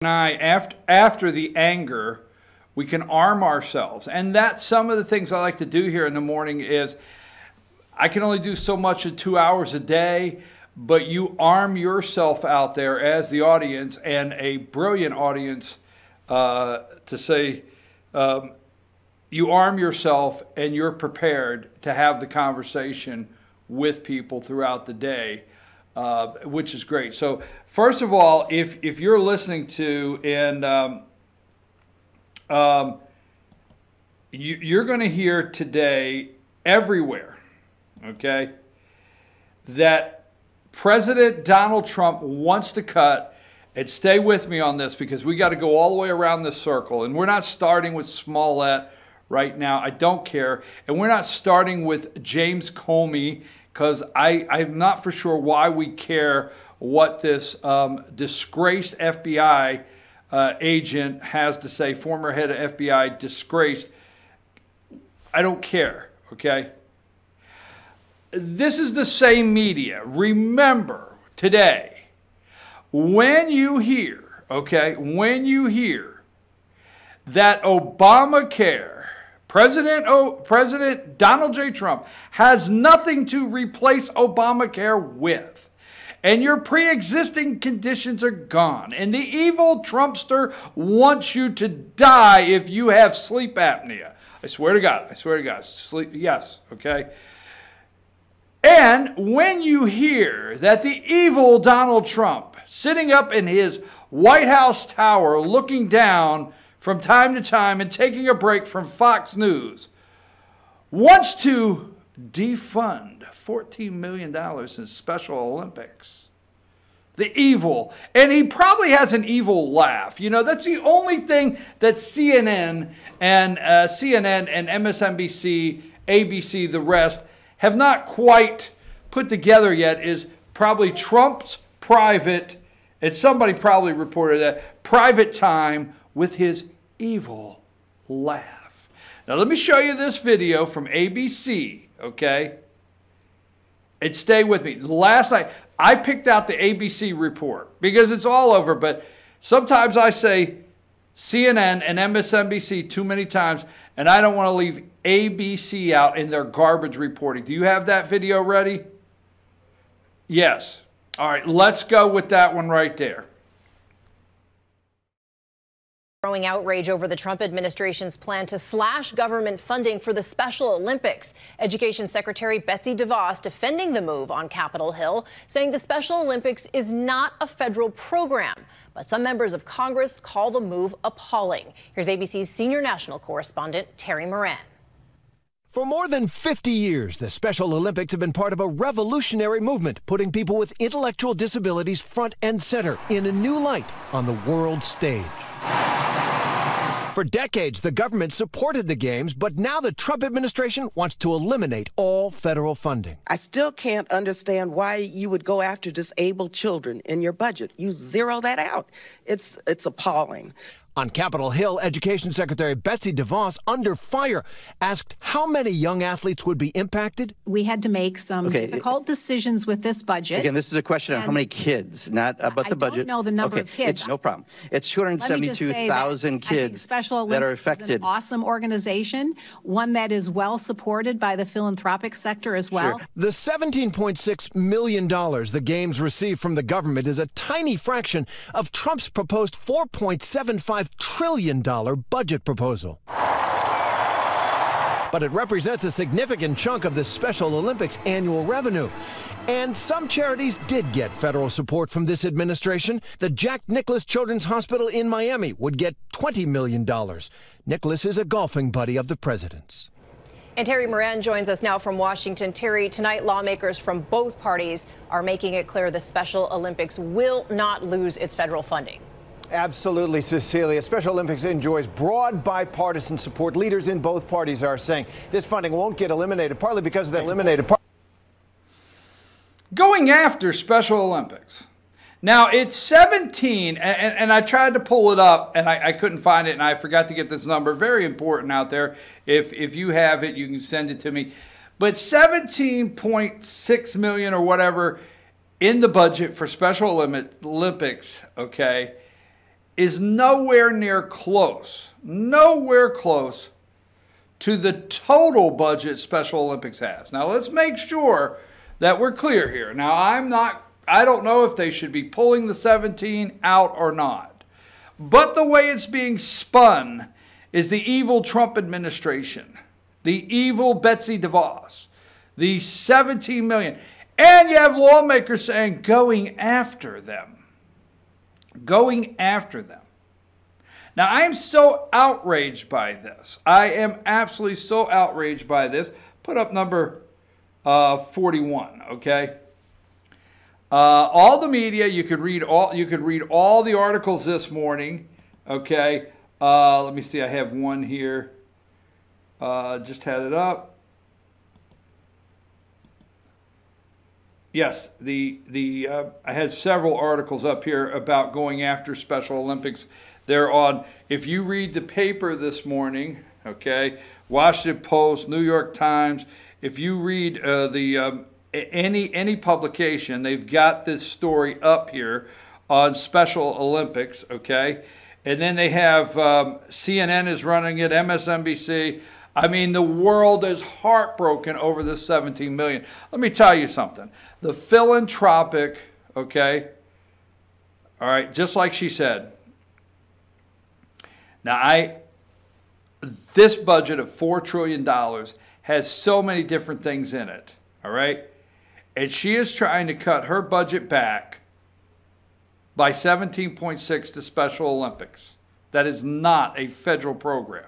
After the anger, we can arm ourselves. And that's some of the things I like to do here in the morning is I can only do so much in 2 hours a day, but you arm yourself out there as the audience, and a brilliant audience to say you arm yourself and you're prepared to have the conversation with people throughout the day, which is great. So first of all, if you're listening to, and you're going to hear today everywhere, okay, that President Donald Trump wants to cut, and stay with me on this because we got to go all the way around this circle, and we're not starting with Smollett right now. I don't care. And we're not starting with James Comey because I'm not for sure why we care what this disgraced FBI agent has to say, former head of FBI, disgraced. I don't care, okay? This is the same media. Remember today, when you hear, okay, when you hear that Obamacare, President Donald J. Trump has nothing to replace Obamacare with, and your pre-existing conditions are gone, and the evil Trumpster wants you to die if you have sleep apnea. I swear to God, sleep, yes, okay? And when you hear that the evil Donald Trump, sitting up in his White House tower looking down from time to time and taking a break from Fox News, wants to defund $14 million in Special Olympics. The evil. And he probably has an evil laugh. You know, that's the only thing that CNN and MSNBC, ABC, the rest have not quite put together yet, is probably Trump's private, and somebody probably reported that, private time with his evil laugh. Now let me show you this video from ABC, okay? And stay with me. Last night, I picked out the ABC report because it's all over, but sometimes I say CNN and MSNBC too many times, and I don't want to leave ABC out in their garbage reporting. Do you have that video ready? Yes. All right, let's go with that one right there. Growing outrage over the Trump administration's plan to slash government funding for the Special Olympics. Education Secretary Betsy DeVos defending the move on Capitol Hill, saying the Special Olympics is not a federal program. But some members of Congress call the move appalling. Here's ABC's senior national correspondent, Terry Moran. For more than 50 years, the Special Olympics have been part of a revolutionary movement, putting people with intellectual disabilities front and center in a new light on the world stage. For decades, the government supported the games, but now the Trump administration wants to eliminate all federal funding. I still can't understand why you would go after disabled children in your budget. You zero that out. It's appalling. On Capitol Hill, Education Secretary Betsy DeVos, under fire, asked how many young athletes would be impacted. We had to make some difficult decisions with this budget. Again, this is a question on how many kids, not about the budget. I don't know the number of kids. It's no problem. It's 272,000 kids that are affected. Is an awesome organization, one that is well supported by the philanthropic sector as well. Sure. The $17.6 million the games receive from the government is a tiny fraction of Trump's proposed $4.75 trillion budget proposal. But it represents a significant chunk of the Special Olympics annual revenue. And some charities did get federal support from this administration. The Jack Nicklaus Children's Hospital in Miami would get $20 million. Nicklaus is a golfing buddy of the president's. And Terry Moran joins us now from Washington. Terry, tonight lawmakers from both parties are making it clear the Special Olympics will not lose its federal funding. Absolutely, Cecilia. Special Olympics enjoys broad bipartisan support. Leaders in both parties are saying this funding won't get eliminated, partly because of the eliminated. Going after Special Olympics. Now, it's 17, and I tried to pull it up, and I couldn't find it, and I forgot to get this number. Very important out there. If you have it, you can send it to me. But 17.6 million or whatever in the budget for Special Olympics, okay? is nowhere close to the total budget Special Olympics has. Now, let's make sure that we're clear here. Now, I don't know if they should be pulling the 17 out or not. But the way it's being spun is the evil Trump administration, the evil Betsy DeVos, the 17 million. And you have lawmakers saying going after them. Going after them. Now, I am so outraged by this. I am absolutely so outraged by this. Put up number 41, okay? All the media, you could read all the articles this morning, okay? Let me see, I have one here. Just had it up. Yes, I had several articles up here about going after Special Olympics. They're on, if you read the paper this morning, okay, Washington Post, New York Times, if you read any publication, they've got this story up here on Special Olympics, okay? And then they have CNN is running it, MSNBC. I mean, the world is heartbroken over this 17 million. Let me tell you something. The philanthropic, okay, all right, just like she said. Now, this budget of $4 trillion has so many different things in it, all right? And she is trying to cut her budget back by 17.6 to Special Olympics. That is not a federal program.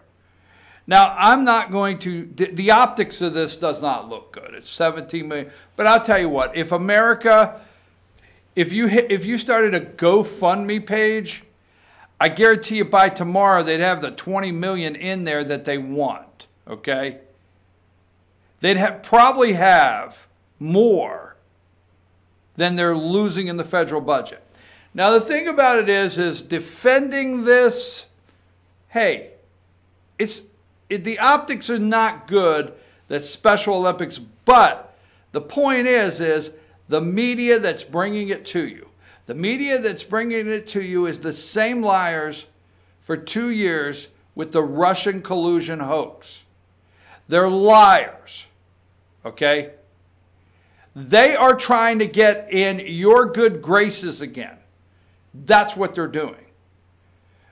Now, I'm not going to, the optics of this does not look good. It's 17 million. But I'll tell you what, if America, if you started a GoFundMe page, I guarantee you by tomorrow they'd have the 20 million in there that they want, okay? They'd probably have more than they're losing in the federal budget. Now, the thing about it is defending this, hey, the optics are not good, that Special Olympics, but the point is the media that's bringing it to you. The media that's bringing it to you is the same liars for 2 years with the Russian collusion hoax. They're liars, okay? They are trying to get in your good graces again. That's what they're doing.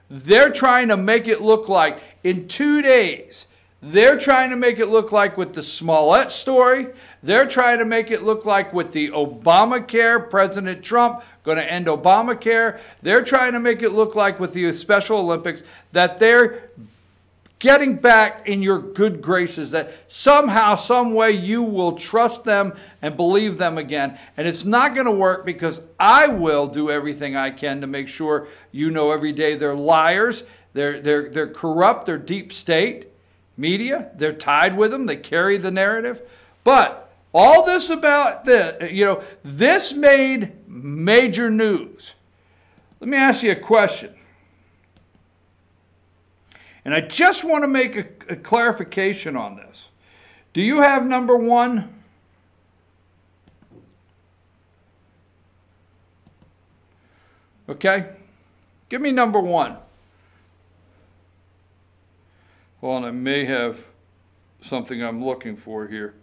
They're trying to make it look like in 2 days, they're trying to make it look like with the Smollett story, they're trying to make it look like with the Obamacare, President Trump going to end Obamacare, they're trying to make it look like with the Special Olympics that they're getting back in your good graces, that somehow, some way you will trust them and believe them again. And it's not going to work because I will do everything I can to make sure you know every day they're liars, they're corrupt, they're deep state media, they're tied with them, they carry the narrative. But all this about this, this made major news. Let me ask you a question. And I just want to make a clarification on this. Do you have number one? Okay. Give me number one. Hold on, I may have something I'm looking for here.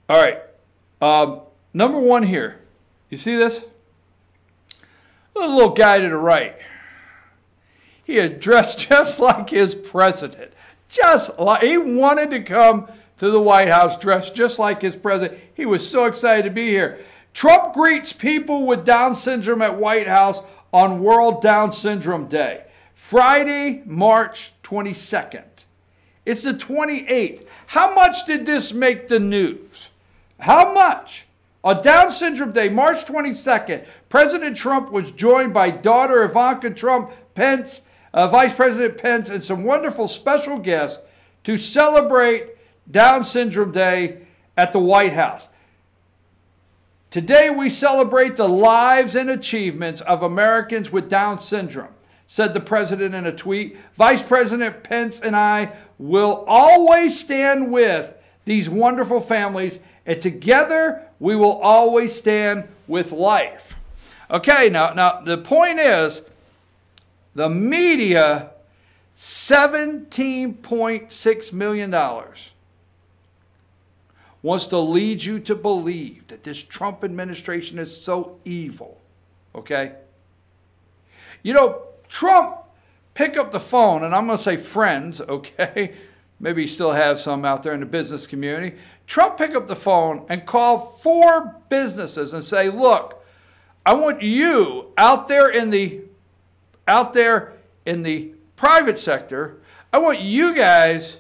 All right. Number one here. You see this? The little guy to the right. He had dressed just like his president. Just like he wanted to come to the White House dressed just like his president. He was so excited to be here. Trump greets people with Down syndrome at White House on World Down Syndrome Day. Friday, March 22nd. It's the 28th. How much did this make the news? How much? On Down Syndrome Day, March 22nd, President Trump was joined by daughter Ivanka Trump, Pence, Vice President Pence, and some wonderful special guests to celebrate Down Syndrome Day at the White House. Today we celebrate the lives and achievements of Americans with Down syndrome, said the president in a tweet. Vice President Pence and I will always stand with these wonderful families, and together we will always stand with life. Okay, now the point is, the media, $17.6 million, wants to lead you to believe that this Trump administration is so evil. Okay? You know, Trump, pick up the phone, and I'm going to say friends, okay? Maybe you still have some out there in the business community. Trump, pick up the phone and call 4 businesses and say, look, I want you out there in the private sector, I want you guys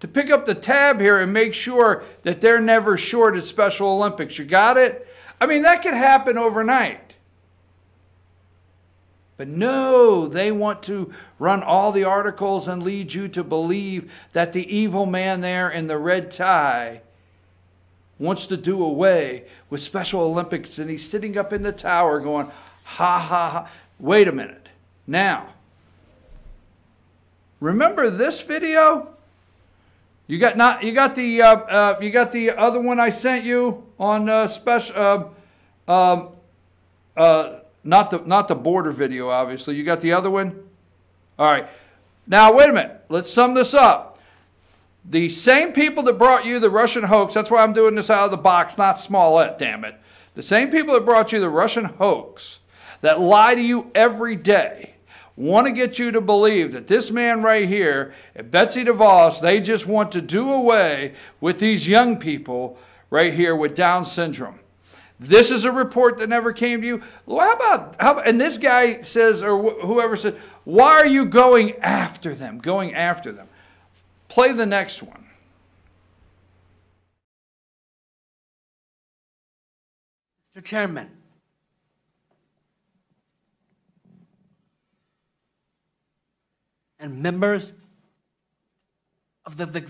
to pick up the tab here and make sure that they're never short at Special Olympics. You got it? I mean, that could happen overnight. But no, they want to run all the articles and lead you to believe that the evil man there in the red tie wants to do away with Special Olympics, and he's sitting up in the tower going, ha, ha, ha. Wait a minute. Now, remember this video? You got the other one I sent you on not the border video, obviously. You got the other one? All right. Now, wait a minute. Let's sum this up. The same people that brought you the Russian hoax, that's why I'm doing this out of the box, not Smollett, damn it. The same people that brought you the Russian hoax, that lie to you every day, want to get you to believe that this man right here and Betsy DeVos, they just want to do away with these young people right here with Down syndrome. This is a report that never came to you. Well, how about, and this guy says, or whoever said, why are you going after them? Going after them. Play the next one. Mr. Chairman, and members of the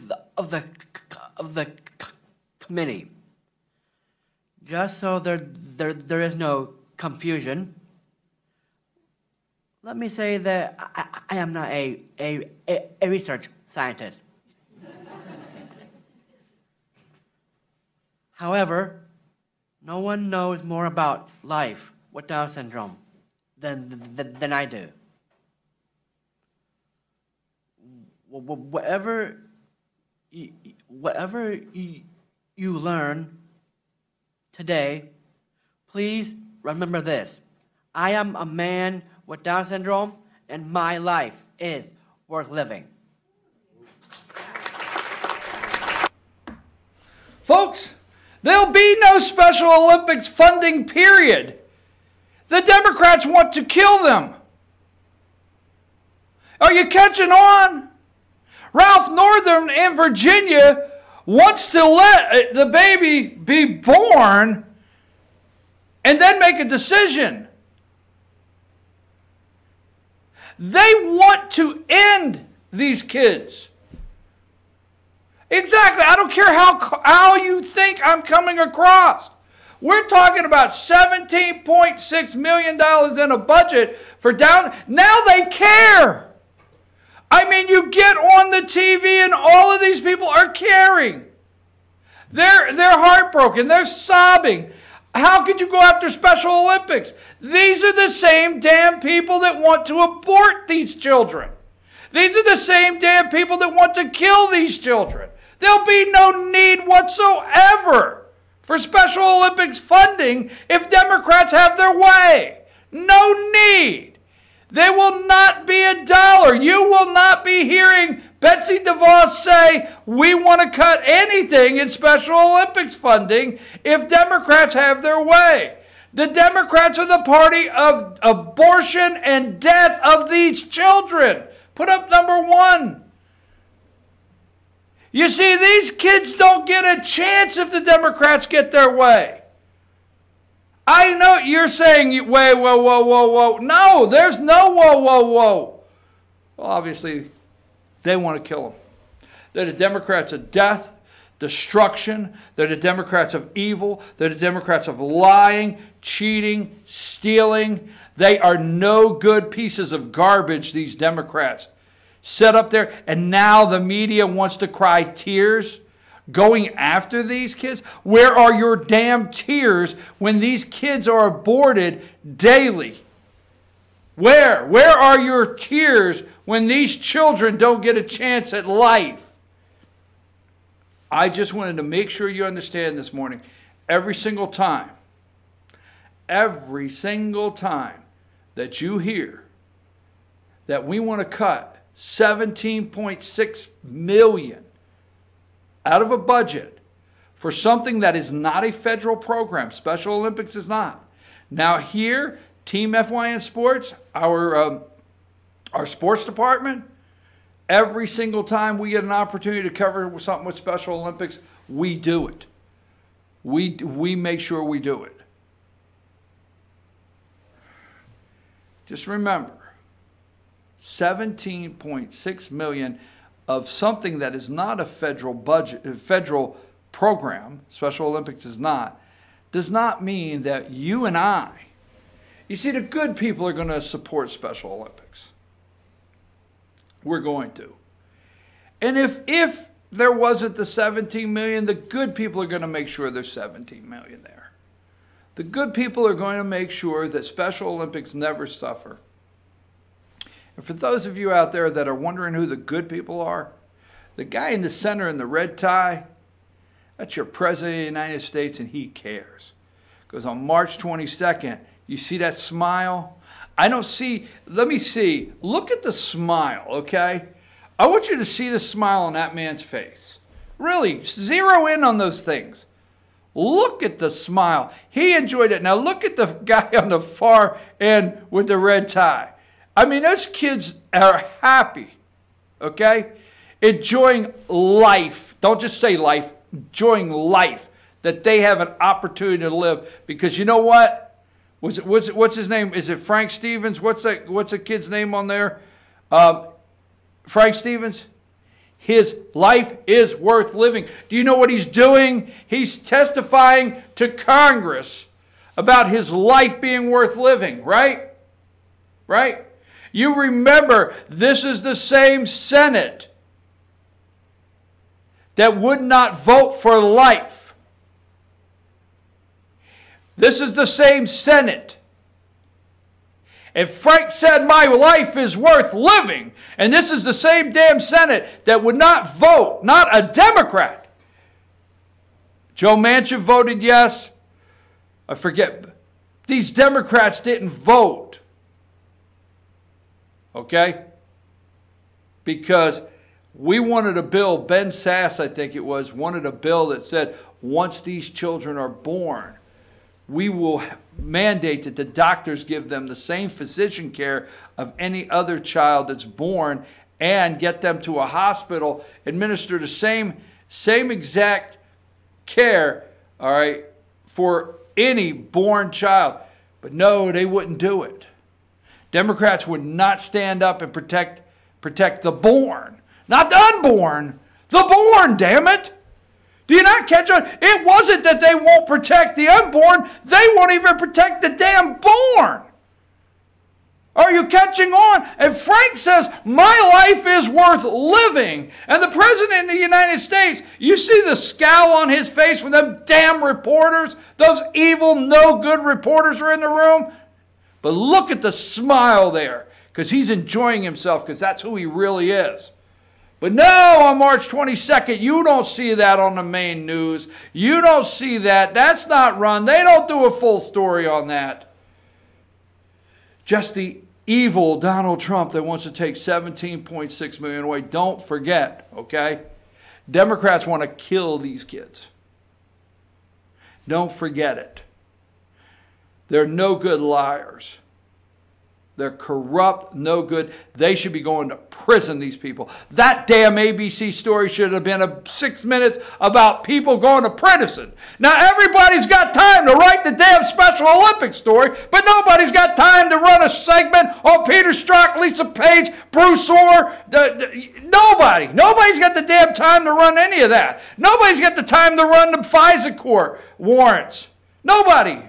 committee, just so there is no confusion, let me say that I am not a research scientist. However, no one knows more about life with Down syndrome than I do. Whatever you learn today, please remember this. I am a man with Down syndrome, and my life is worth living. Folks, there'll be no Special Olympics funding, period. The Democrats want to kill them. Are you catching on? Ralph Northam in Virginia wants to let the baby be born and then make a decision. They want to end these kids. Exactly. I don't care how you think I'm coming across. We're talking about $17.6 million in a budget for Down. Now they care. I mean, you get on the TV and all of these people are caring. They're heartbroken. They're sobbing. How could you go after Special Olympics? These are the same damn people that want to abort these children. These are the same damn people that want to kill these children. There'll be no need whatsoever for Special Olympics funding if Democrats have their way. No need. There will not be a dollar. You will not be hearing Betsy DeVos say, we want to cut anything in Special Olympics funding if Democrats have their way. The Democrats are the party of abortion and death of these children. Put up number 1. You see, these kids don't get a chance if the Democrats get their way. I know you're saying, wait, whoa, whoa, whoa, whoa. No, there's no whoa, whoa, whoa. Well, obviously, they want to kill them. They're the Democrats of death, destruction. They're the Democrats of evil. They're the Democrats of lying, cheating, stealing. They are no good pieces of garbage, these Democrats. Set up there, and now the media wants to cry tears. going after these kids? Where are your damn tears when these kids are aborted daily? Where? Where are your tears when these children don't get a chance at life? I just wanted to make sure you understand this morning, every single time that you hear that we want to cut $17.6 million out of a budget for something that is not a federal program. Special Olympics is not. Now here, Team FYN Sports, our sports department, every single time we get an opportunity to cover something with Special Olympics, we do it. We make sure we do it. Just remember, $17.6 million of something that is not a federal budget, federal program, Special Olympics is not, does not mean that you and I, you see, the good people are going to support Special Olympics. We're going to. And if there wasn't the $17 million, the good people are going to make sure there's $17 million there. The good people are going to make sure that Special Olympics never suffer. And for those of you out there that are wondering who the good people are, the guy in the center in the red tie, that's your President of the United States, and he cares. Because on March 22nd, you see that smile? I don't see, let me see. Look at the smile, okay? I want you to see the smile on that man's face. Really, zero in on those things. Look at the smile. He enjoyed it. Now look at the guy on the far end with the red tie. I mean, those kids are happy, okay? Enjoying life. Don't just say life. Enjoying life. That they have an opportunity to live. Because you know what? What's his name? Is it Frank Stevens? What's the kid's name on there? Frank Stevens? His life is worth living. Do you know what he's doing? He's testifying to Congress about his life being worth living, right? Right? You remember, this is the same Senate that would not vote for life. This is the same Senate. And Frank said, my life is worth living. And this is the same damn Senate that would not vote, not a Democrat. Joe Manchin voted yes. I forget. These Democrats didn't vote. Okay? Because we wanted a bill, Ben Sass, I think it was, wanted a bill that said once these children are born, we will mandate that the doctors give them the same physician care of any other child that's born and get them to a hospital, administer the same exact care, all right, for any born child. But no, they wouldn't do it. Democrats would not stand up and protect the born. Not the unborn, the born, damn it. Do you not catch on? It wasn't that they won't protect the unborn. They won't even protect the damn born. Are you catching on? And Frank says, my life is worth living. And the President of the United States, you see the scowl on his face when them damn reporters, those evil, no good reporters are in the room. But look at the smile there, because he's enjoying himself, because that's who he really is. But no, on March 22nd, you don't see that on the main news. You don't see that. That's not run. They don't do a full story on that. Just the evil Donald Trump that wants to take $17.6 million away. Don't forget, okay? Democrats want to kill these kids. Don't forget it. They're no good liars. They're corrupt, no good. They should be going to prison, these people. That damn ABC story should have been 6 minutes about people going to prison. Now, everybody's got time to write the damn Special Olympics story, but nobody's got time to run a segment on Peter Strzok, Lisa Page, Bruce Orr. Nobody. Nobody's got the damn time to run any of that. Nobody's got the time to run the FISA court warrants. Nobody.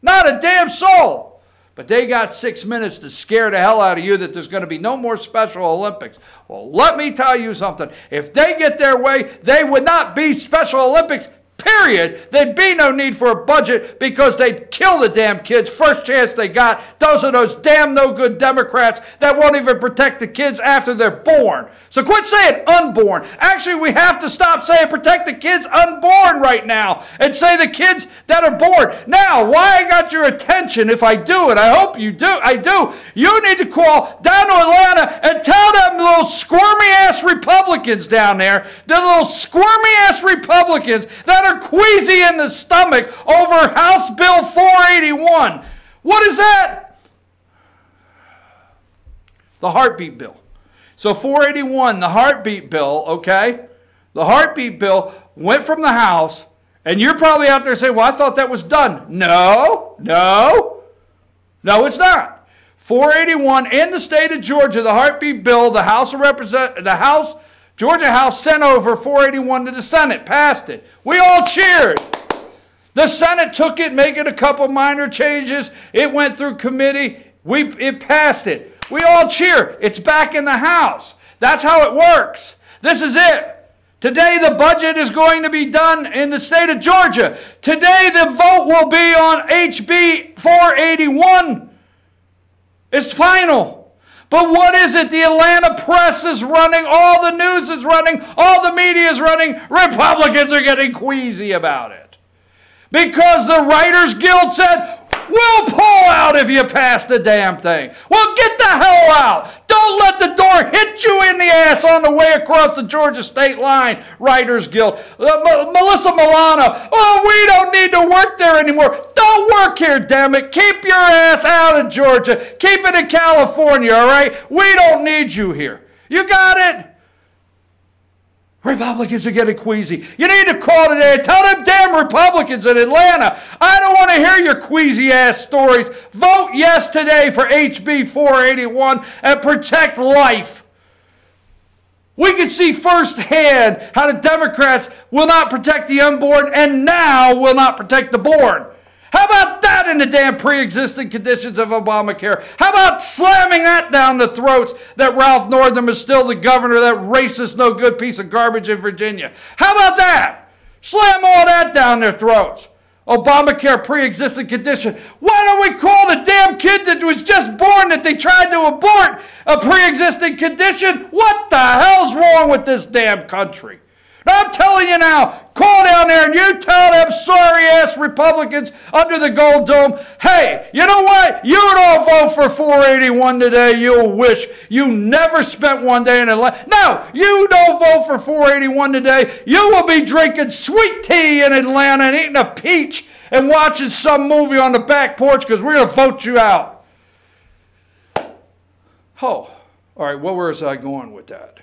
Not a damn soul. But they got 6 minutes to scare the hell out of you that there's going to be no more Special Olympics. Well, let me tell you something. If they get their way, they would not be Special Olympics, period. There'd be no need for a budget because they'd kill the damn kids first chance they got. Those are those damn no good Democrats that won't even protect the kids after they're born. So quit saying unborn. Actually, we have to stop saying protect the kids unborn right now and say the kids that are born. Now, why I got your attention, if I do it, I hope you do, you need to call down to Atlanta and tell them little squirmy ass Republicans down there, the little squirmy ass Republicans that are queasy in the stomach over House Bill 481. What is that? The heartbeat bill. So 481, the heartbeat bill, okay? The heartbeat bill went from the House, and you're probably out there saying, well, I thought that was done. No, it's not. 481 in the state of Georgia, the heartbeat bill, the Georgia House sent over 481 to the Senate, passed it. We all cheered. The Senate took it, making a couple minor changes. It went through committee. It passed it. We all cheer. It's back in the House. That's how it works. This is it. Today the budget is going to be done in the state of Georgia. Today the vote will be on HB 481. It's final. But what is it? The Atlanta press is running, all the news is running, all the media is running. Republicans are getting queasy about it. Because the Writers Guild said, we'll pull out if you pass the damn thing. Well, get the hell out. Don't let the door hit you in the ass on the way across the Georgia state line, Writers Guild. Melissa Milano, oh, we don't need to work there anymore. Don't work here, damn it. Keep your ass out of Georgia. Keep it in California, all right? We don't need you here. You got it? Republicans are getting queasy. You need to call today and tell them damn Republicans in Atlanta, I don't want to hear your queasy ass stories. Vote yes today for HB 481 and protect life. We can see firsthand how the Democrats will not protect the unborn and now will not protect the born. How about that in the damn pre-existing conditions of Obamacare? How about slamming that down the throats that Ralph Northam is still the governor, that racist, no good piece of garbage in Virginia? How about that? Slam all that down their throats. Obamacare pre-existing condition. Why don't we call the damn kid that was just born that they tried to abort a pre-existing condition? What the hell's wrong with this damn country? I'm telling you now, call down there and you tell them sorry-ass Republicans under the Gold Dome, hey, you know what? You don't vote for 481 today. You'll wish you never spent one day in Atlanta. No, you don't vote for 481 today. You will be drinking sweet tea in Atlanta and eating a peach and watching some movie on the back porch because we're going to vote you out. Oh, all right, where was I going with that?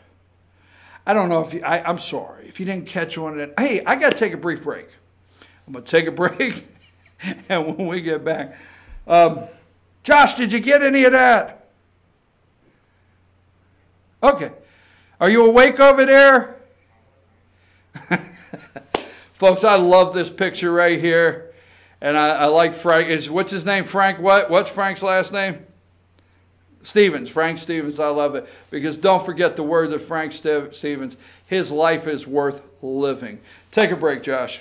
I don't know if you, I'm sorry if you didn't catch on to that. Hey, I got to take a brief break. I'm going to take a break, and when we get back, Josh, did you get any of that? Okay. Are you awake over there? Folks, I love this picture right here, and I like Frank. What's his name? Frank what? What's Frank's last name? Stevens, Frank Stevens, I love it. Because don't forget the word of Frank Stevens, his life is worth living. Take a break, Josh.